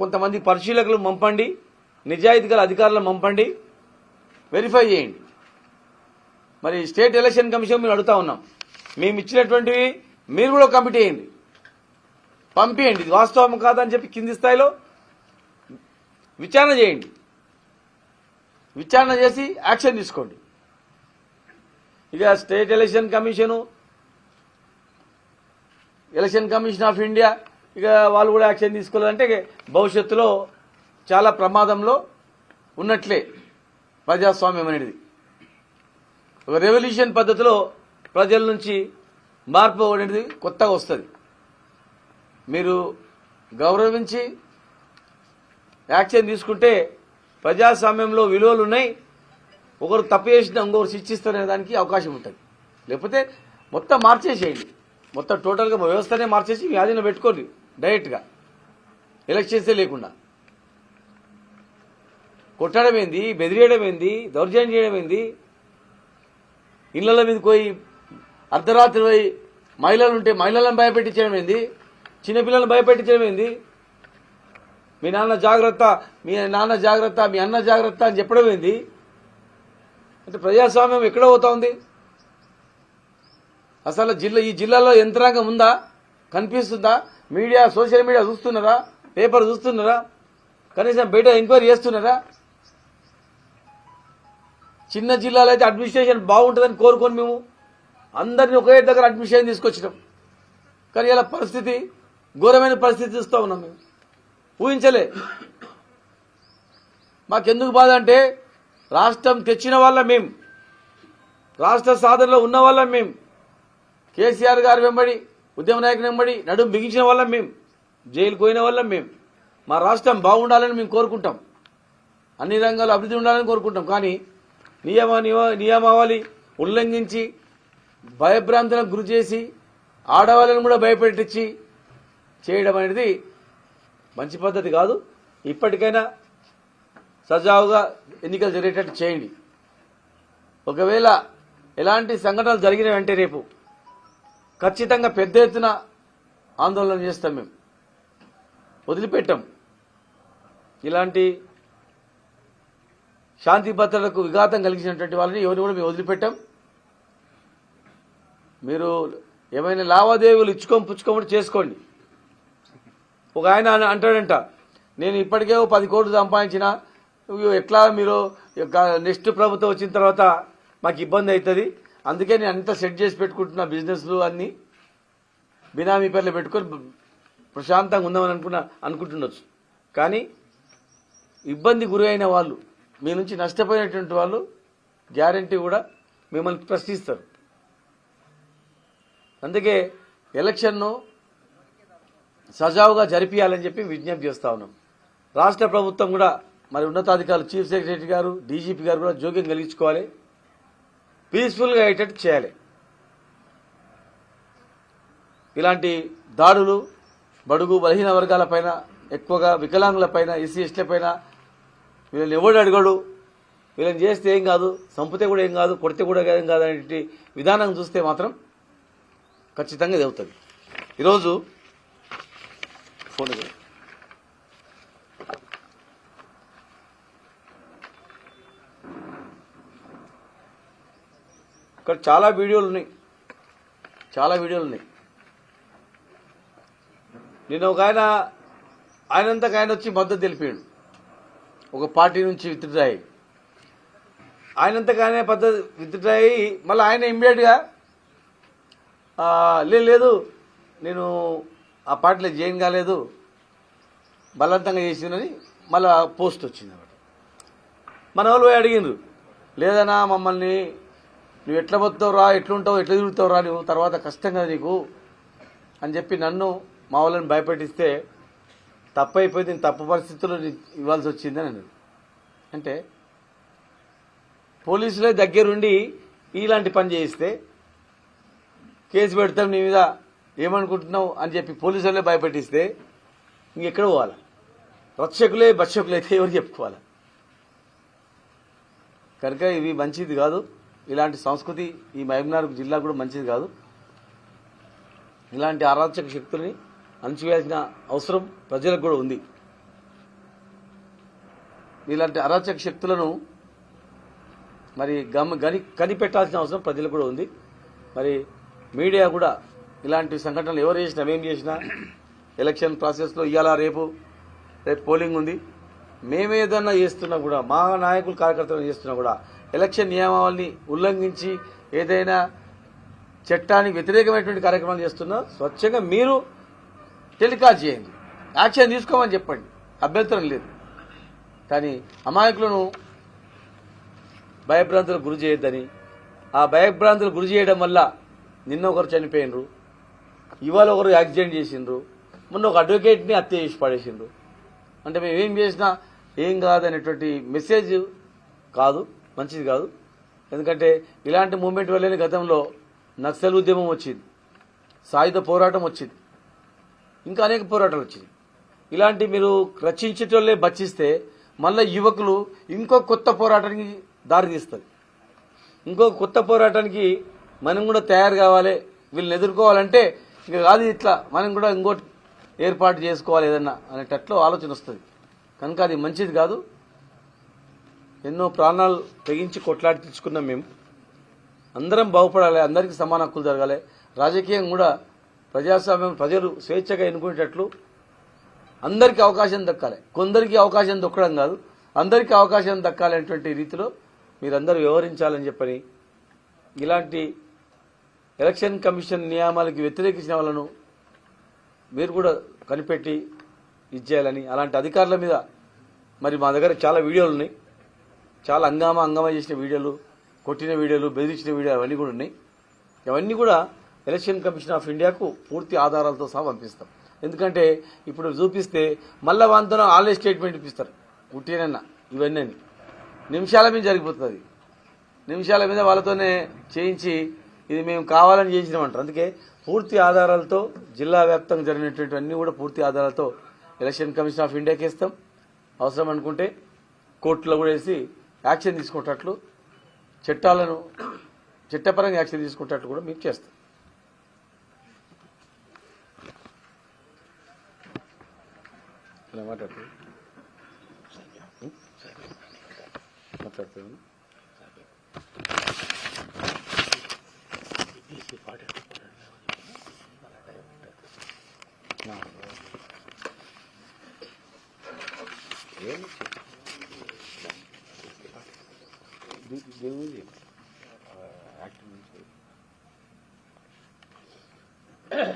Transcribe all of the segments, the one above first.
కొంతమంది పరిశీలకులు పంపండి, నిజాయితీ గల అధికారులను పంపండి, వెరిఫై చేయండి. మరి స్టేట్ ఎలక్షన్ కమిషన్ మేము అడుగుతా ఉన్నాం, మేము ఇచ్చినటువంటివి మీరు కూడా కమిటీ చేయండి, పంపించండి. ఇది వాస్తవం కాదని చెప్పి కింది స్థాయిలో విచారణ చేయండి. విచారణ చేసి యాక్షన్ తీసుకోండి. ఇక state election commission of India ఇక వాళ్ళు కూడా యాక్షన్ తీసుకోవాలంటే భవిష్యత్తులో చాలా ప్రమాదంలో ఉన్నట్లే. ప్రజాస్వామ్యం అనేది ఒక రెవల్యూషన్ పద్ధతిలో ప్రజల నుంచి మార్పు అనేది కొత్తగా వస్తుంది. మీరు గౌరవించి యాక్షన్ తీసుకుంటే ప్రజాస్వామ్యంలో విలువలు ఉన్నాయి. ఒకరు తప్పు చేసినా ఇంకొకరు శిక్షిస్తారనే దానికి అవకాశం ఉంటుంది. లేకపోతే మొత్తం మార్చేసేయండి, మొత్తం టోటల్గా వ్యవస్థనే మార్చేసి మీ ఆధీనంలో పెట్టుకోండి. డైరెక్ట్గా ఎలక్షన్సే లేకుండా కొట్టడం ఏంది, బెదిరియడం ఏంది, దౌర్జన్యం చేయడం ఏంది, ఇళ్ల మీద పోయి అర్ధరాత్రి పోయి మహిళలు ఉంటే మహిళలను భయపెట్టించడం ఏంది, చిన్నపిల్లలను భయపెట్టించడం ఏంది, మీ నాన్న జాగ్రత్త, మీ నాన్న జాగ్రత్త, మీ అన్న జాగ్రత్త అని చెప్పడం ఏంది. అంటే ప్రజాస్వామ్యం ఎక్కడ పోతా ఉంది? అసలు ఈ జిల్లాలో యంత్రాంగం ఉందా? కనిపిస్తుందా? మీడియా, సోషల్ మీడియా చూస్తున్నారా? పేపర్ చూస్తున్నారా? కనీసం బయట ఎంక్వైరీ చేస్తున్నారా? చిన్న జిల్లాలో అయితే అడ్మినిస్ట్రేషన్ బాగుంటుందని కోరుకొని మేము అందరినీ ఒకే దగ్గర అడ్మినిస్ట్రేషన్ తీసుకొచ్చినాం. కానీ ఇలా పరిస్థితి, ఘోరమైన పరిస్థితి చూస్తూ ఉన్నాం. మేము ఊహించలే. మాకెందుకు బాధ అంటే రాష్ట్రం తెచ్చిన వాళ్ళం మేము, రాష్ట్ర సాధనలో ఉన్న వాళ్ళం మేము, కేసీఆర్ గారు వెంబడి, ఉద్యమ నాయకుని వెంబడి నడుం బిగించిన వాళ్ళం మేము, జైలుకు పోయిన వాళ్ళం మేము. మా రాష్ట్రం బాగుండాలని మేము కోరుకుంటాం, అన్ని రంగాల్లో అభివృద్ధి ఉండాలని కోరుకుంటాం. కానీ నియమావళి ఉల్లంఘించి భయభ్రాంతులకు గురి చేసి ఆడవాళ్ళను కూడా భయపెట్టించి చేయడం అనేది మంచి పద్ధతి కాదు. ఇప్పటికైనా సజావుగా ఎన్నికలు జరిగేటట్టు చేయండి. ఒకవేళ ఎలాంటి సంఘటనలు జరిగినాయంటే రేపు ఖచ్చితంగా పెద్ద ఎత్తున ఆందోళన చేస్తాం. మేము వదిలిపెట్టాం. ఇలాంటి శాంతి భద్రతలకు విఘాతం కలిగించినటువంటి వాళ్ళని ఎవరిని కూడా మేము వదిలిపెట్టాం. మీరు ఏమైనా లావాదేవీలు ఇచ్చుకోం పుచ్చుకోమని చేసుకోండి. ఒక ఆయన అంటాడంట, నేను ఇప్పటికే 10 కోట్లు సంపాదించిన, ఎట్లా మీరు నెక్స్ట్ ప్రభుత్వం వచ్చిన తర్వాత మాకు ఇబ్బంది అవుతుంది, అందుకే నేను అంతా సెట్ చేసి పెట్టుకుంటున్నా, బిజినెస్లు అన్ని బినామీ పేర్లు పెట్టుకొని ప్రశాంతంగా ఉందామని అనుకుంటుండొచ్చు. కానీ ఇబ్బంది గురి అయిన వాళ్ళు, మీ నుంచి నష్టపోయినటువంటి వాళ్ళు గ్యారంటీ కూడా మిమ్మల్ని ప్రశ్నిస్తారు. అందుకే ఎలక్షన్ను సజావుగా జరిపియాలని చెప్పి విజ్ఞప్తి చేస్తా ఉన్నాం. రాష్ట్ర ప్రభుత్వం కూడా మరి ఉన్నతాధికారులు, చీఫ్ సెక్రటరీ గారు, డీజీపీ గారు కూడా జోక్యం కలిగించుకోవాలి, పీస్ఫుల్గా అయ్యేటట్టు చేయాలి. ఇలాంటి దాడులు బడుగు బలహీన వర్గాలపైన, ఎక్కువగా వికలాంగులపైన, ఎస్సీ ఎస్టీలపైన వీళ్ళని ఎవడు అడగడు, వీళ్ళని చేస్తే ఏం కాదు, చంపితే కూడా ఏం కాదు, కొడితే కూడా ఏం కాదు అనే విధానం చూస్తే మాత్రం ఖచ్చితంగా ఇది అవుతుంది. ఈరోజు ఫోన్ ఇక్కడ చాలా వీడియోలు ఉన్నాయి. నేను ఒక ఆయనంతకు ఆయన వచ్చి మద్దతు తెలిపాడు, ఒక పార్టీ నుంచి విత్డ్రా అయ్యి, ఆయనంతకు ఆయన పద్ధతి విత్డ్రా అయ్యి మళ్ళీ ఆయన ఇమ్మీడియట్గా లేదు నేను ఆ పార్టీలో జాయిన్ కాలేదు, బలవంతంగా చేసిందని మళ్ళా పోస్ట్ వచ్చింది అన్నమాట. మన వాళ్ళు పోయి అడిగిండ్రు, లేదన్నా మమ్మల్ని నువ్వు ఎట్లా పోతావు రా, ఎట్లుంటావు, ఎట్లా తిరుగుతావు రా, నువ్వు తర్వాత కష్టం కదా నీకు అని చెప్పి నన్ను మా వాళ్ళని భయపెట్టిస్తే తప్పు అయిపోయింది, నేను తప్పు పరిస్థితుల్లో ఇవ్వాల్సి వచ్చిందని అన్నాడు. అంటే పోలీసులే దగ్గరుండి ఇలాంటి పని చేయిస్తే కేసు పెడతాం నీ మీద, ఏమనుకుంటున్నావు అని చెప్పి పోలీసులే భయపెట్టిస్తే ఇంకెక్కడ పోవాలా? రక్షకులే భక్షకులైతే ఎవరు చెప్పుకోవాలా? కనుక ఇవి మంచిది కాదు. ఇలాంటి సంస్కృతి ఈ మహబూబ్నగర్ జిల్లా కూడా మంచిది కాదు. ఇలాంటి అరాచక శక్తుల్ని అణచివేయాల్సిన అవసరం ప్రజలకు కూడా ఉంది. ఇలాంటి అరాచక శక్తులను మరి కనిపెట్టాల్సిన అవసరం ప్రజలకు కూడా ఉంది. మరి మీడియా కూడా ఇలాంటి సంఘటనలు ఎవరు చేసినా మేము చేసినా ఎలక్షన్ ప్రాసెస్లో ఇవాళ రేపు పోలింగ్ ఉంది, మేమేదన్నా చేస్తున్నా కూడా మా నాయకులు కార్యకర్తలు చేస్తున్నా కూడా ఎలక్షన్ నియమావళిని ఉల్లంఘించి ఏదైనా చట్టానికి వ్యతిరేకమైనటువంటి కార్యక్రమాలు చేస్తున్నా స్వచ్ఛంగా మీరు టెలికాస్ట్ చేయండి, యాక్షన్ తీసుకోమని చెప్పండి, అభ్యంతరం లేదు. కానీ అమాయకులను భయభ్రాంతులకు గురి చేయొద్దని, ఆ భయభ్రాంతులకు గురి చేయడం వల్ల నిన్న ఒకరు చనిపోయినరు, ఇవాళ ఒకరు యాక్సిడెంట్ చేసిండ్రు, మొన్న ఒక అడ్వకేట్ని హత్య చేసి పడేసిండ్రు. అంటే మేము ఏం చేసినా ఏం కాదనేటువంటి మెసేజ్ కాదు, మంచిది కాదు. ఎందుకంటే ఇలాంటి మూమెంట్ వల్లనే గతంలో నక్సల్ ఉద్యమం వచ్చింది, సాయుధ పోరాటం వచ్చింది, ఇంకా అనేక పోరాటాలు వచ్చింది. ఇలాంటి మీరు రచించేటోళ్ళే బచ్చిస్తే మళ్ళీ యువకులు ఇంకో కొత్త పోరాటానికి దారితీస్తుంది. ఇంకో కొత్త పోరాటానికి మనం కూడా తయారు కావాలి, వీళ్ళని ఎదుర్కోవాలంటే ఇక కాదు ఇట్లా మనం కూడా ఇంకోటి ఏర్పాటు చేసుకోవాలి ఏదన్నా అనేటట్లు ఆలోచన వస్తుంది. కనుక అది మంచిది కాదు. ఎన్నో ప్రాణాలు తెగించి కొట్లాడి తెచ్చుకున్నాం మేము. అందరం బాగుపడాలి, అందరికీ సమాన హక్కులు జరగాలి. రాజకీయం కూడా ప్రజాస్వామ్యం ప్రజలు స్వేచ్ఛగా ఎన్నుకునేటట్లు అందరికీ అవకాశం దక్కాలి. కొందరికి అవకాశం దొక్కడం కాదు, అందరికీ అవకాశం దక్కాలి అనేటువంటి రీతిలో మీరందరూ వ్యవహరించాలని చెప్పని ఇలాంటి ఎలక్షన్ కమిషన్ నియమాలకు వ్యతిరేకించిన వాళ్ళను మీరు కూడా కనిపెట్టి ఇచ్చేయాలని, అలాంటి అధికారుల మీద మరి మా దగ్గర చాలా వీడియోలు ఉన్నాయి, చాలా హంగామా చేసిన వీడియోలు, కొట్టిన వీడియోలు, బెదిరించిన వీడియోలు అవన్నీ కూడా ఉన్నాయి. అవన్నీ కూడా ఎలక్షన్ కమిషన్ ఆఫ్ ఇండియాకు పూర్తి ఆధారాలతో సహా పంపిస్తాం. ఎందుకంటే ఇప్పుడు చూపిస్తే మళ్ళా వాళ్ళతో ఆన్లైన్ స్టేట్మెంట్ ఇప్పిస్తారు, ఉట్టినన్నా ఇవన్నీ నిమిషాల మీద జరిగిపోతుంది. నిమిషాల మీద వాళ్ళతోనే చేయించి ఇది మేము కావాలని చేసినామంటారు. అందుకే పూర్తి ఆధారాలతో జిల్లా వ్యాప్తంగా జరిగినటువంటి అన్ని కూడా పూర్తి ఆధారాలతో ఎలక్షన్ కమిషన్ ఆఫ్ ఇండియాకి ఇస్తాం. అవసరం అనుకుంటే కోర్టులో కూడా వేసి యాక్షన్ తీసుకునేటట్లు చట్టపరంగా యాక్షన్ తీసుకునేటట్లు కూడా మీకు చేస్తాం. మాట్లాడుతున్నాను.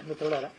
మిత్రులారా